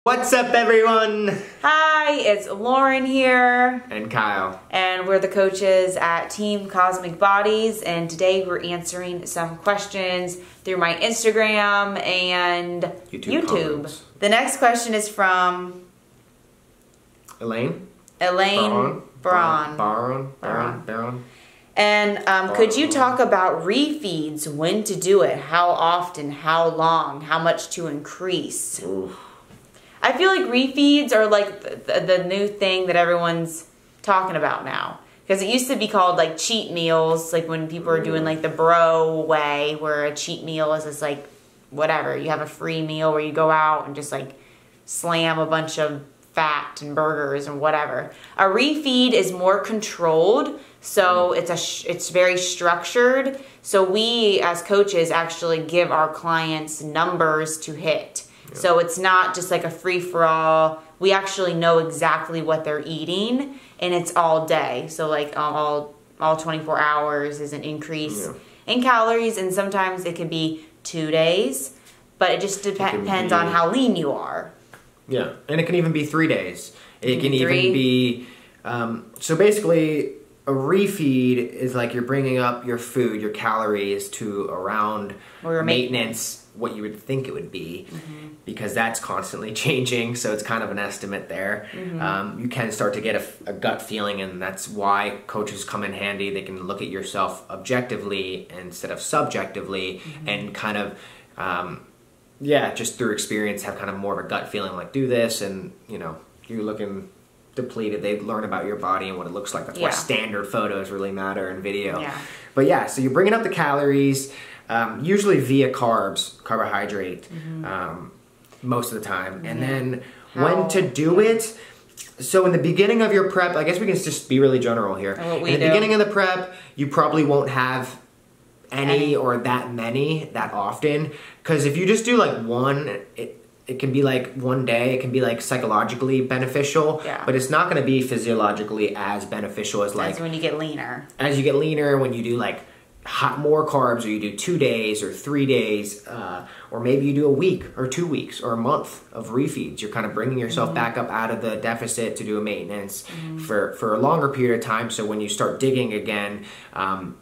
What's up, everyone? Hi, it's Lauren here. And Kyle. And we're the coaches at Team Cosmic Bodies, and today we're answering some questions through my Instagram and YouTube. The next question is from Elaine Braun. Baron. And could you talk about refeeds, when to do it, how often, how long, how much to increase? Ooh. I feel like refeeds are like the new thing that everyone's talking about now. Because it used to be called like cheat meals, like when people are doing like the bro way, where a cheat meal is just like whatever. You have a free meal where you go out and just like slam a bunch of fat and burgers and whatever. A refeed is more controlled, so it's very structured. So we as coaches actually give our clients numbers to hit. So it's not just like a free-for-all. We actually know exactly what they're eating, and it's all day. So like all 24 hours is an increase in calories, and sometimes it can be 2 days, but it just depends on how lean you are. Yeah, and it can even be 3 days. It can even be, so basically a refeed is like you're bringing up your food, your calories to around maintenance, what you would think it would be, because that's constantly changing, so it's kind of an estimate there. You can start to get a gut feeling, and that's why coaches come in handy. They can look at yourself objectively instead of subjectively, and kind of, just through experience have kind of more of a gut feeling, like do this, and you know, you're looking depleted. They learn about your body and what it looks like. That's why standard photos really matter in video. But yeah, so you're bringing up the calories, usually via carbohydrate, most of the time. And then when to do it. So in the beginning of your prep, I guess we can just be really general here. In the beginning of the prep, you probably won't have any or that many that often. Because if you just do like one, it can be like 1 day, it can be like psychologically beneficial, but it's not going to be physiologically as beneficial as like... That's when you get leaner. As you get leaner, when you do like more carbs, or you do 2 days or 3 days, or maybe you do a week or 2 weeks or a month of refeeds. You're kind of bringing yourself back up out of the deficit to do a maintenance for a longer period of time. So when you start digging again,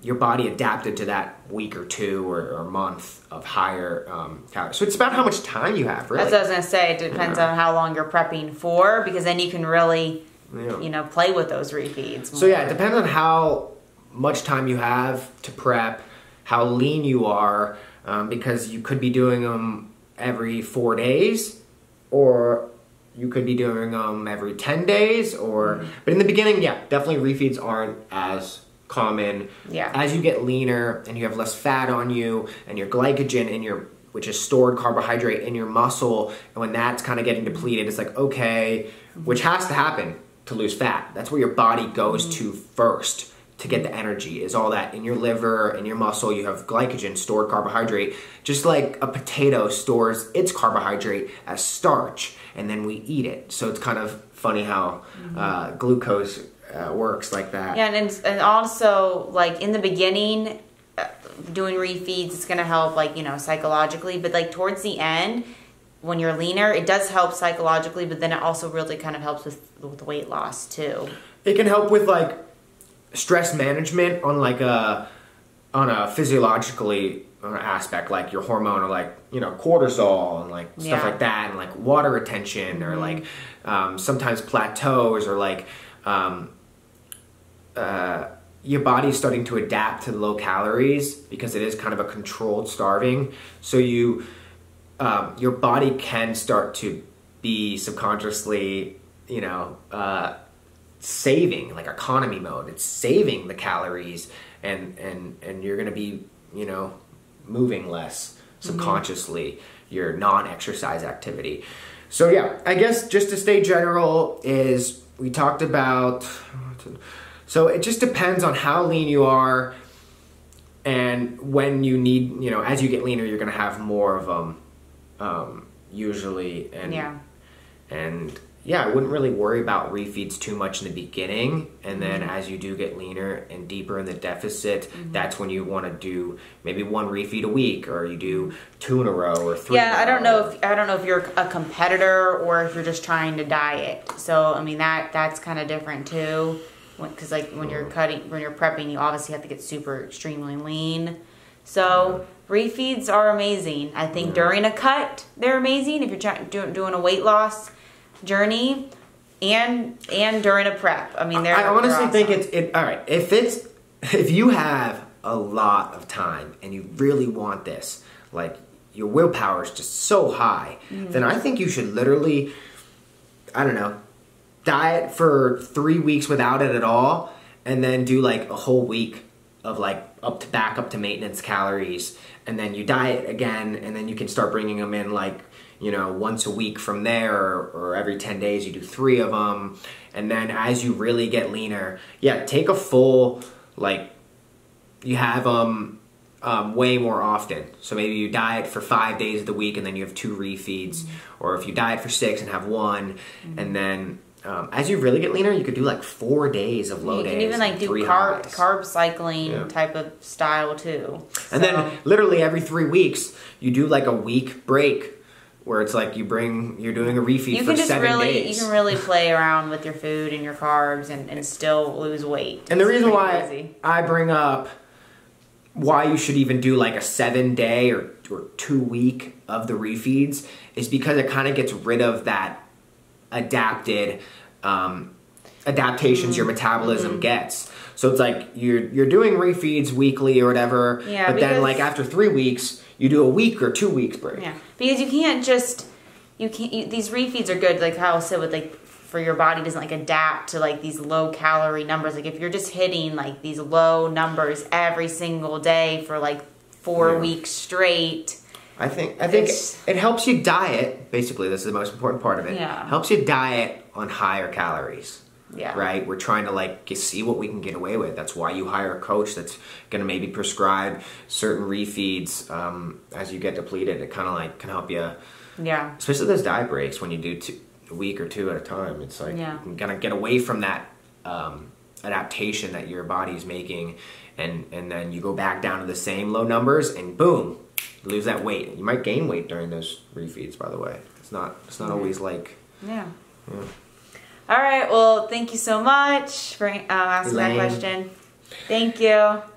your body adapted to that week or two or month of higher calories. So it's about how much time you have, really. That's what I was going to say. It depends on how long you're prepping for, because then you can really, you know, play with those refeeds more. So yeah, it depends on how much time you have to prep, how lean you are, because you could be doing them every 4 days, or you could be doing them every 10 days, or but in the beginning, definitely refeeds aren't as common. As you get leaner and you have less fat on you, and your glycogen in your, which is stored carbohydrate in your muscle, and when that's kind of getting depleted, it's like, okay, which has to happen to lose fat. That's where your body goes to first to get the energy, is all that in your liver, in your muscle. You have glycogen, stored carbohydrate, just like a potato stores its carbohydrate as starch, and then we eat it. So it's kind of funny how glucose works like that. Yeah, and also, like, in the beginning, doing refeeds, it's going to help, like, you know, psychologically, but like towards the end, when you're leaner, it does help psychologically, but then it also really kind of helps with weight loss too. It can help with like stress management on like a physiologically aspect, like your hormone, or like, you know, cortisol and like stuff like that, and like water retention, or like sometimes plateaus, or like your body's starting to adapt to the low calories because it is kind of a controlled starving. So you your body can start to be subconsciously, you know, saving, like economy mode. It's saving the calories, and you're gonna be, you know, moving less subconsciously, your non-exercise activity. So yeah, I guess just to stay general is, we talked about, so it just depends on how lean you are, and when you need, you know, as you get leaner, you're gonna have more of them usually, and yeah, I wouldn't really worry about refeeds too much in the beginning. And then as you do get leaner and deeper in the deficit, that's when you want to do maybe 1 refeed a week, or you do 2 in a row or 3. Yeah, I don't know if you're a competitor or if you're just trying to diet. So I mean that's kind of different too, because like when you're prepping, you obviously have to get super extremely lean. So refeeds are amazing. I think during a cut they're amazing if you're doing a weight loss journey, and during a prep. I mean, I honestly think it's all right. If you have a lot of time and you really want this, like your willpower is just so high, then I think you should literally, I don't know, diet for 3 weeks without it at all, and then do like a whole week of like back up to maintenance calories, and then you diet again, and then you can start bringing them in like, you know, once a week from there, or every 10 days you do 3 of them. And then as you really get leaner, yeah, take a full, like, you have them way more often. So maybe you diet for 5 days of the week and then you have 2 refeeds. Or if you diet for 6 and have 1, and then as you really get leaner, you could do like 4 days of low days. You can even like do carb cycling type of style too. And then literally every 3 weeks, you do like a week break, where it's like you're doing a refeed for 7 days. You can really play around with your food and your carbs and still lose weight. And the reason why I bring up why you should even do like a 7-day or 2 week of the refeeds is because it kind of gets rid of that adaptations your metabolism gets. So it's like you're doing refeeds weekly or whatever, but then like after 3 weeks, you do a week or 2 weeks break. Yeah, because you can't these refeeds are good, like how I said, with like, for your body doesn't like adapt to like these low calorie numbers. Like if you're just hitting like these low numbers every single day for like 4 weeks straight. I think it helps you diet, basically this is the most important part of it. Yeah. Helps you diet on higher calories. Yeah. Right? We're trying to like see what we can get away with. That's why you hire a coach that's going to maybe prescribe certain refeeds as you get depleted. It kind of like can help you. Yeah. Especially those diet breaks when you do a week or 2 at a time. It's like you're going to get away from that adaptation that your body's making, and then you go back down to the same low numbers and boom, lose that weight. You might gain weight during those refeeds, by the way. It's not always like... Yeah. All right, well, thank you so much for asking that question. Thank you.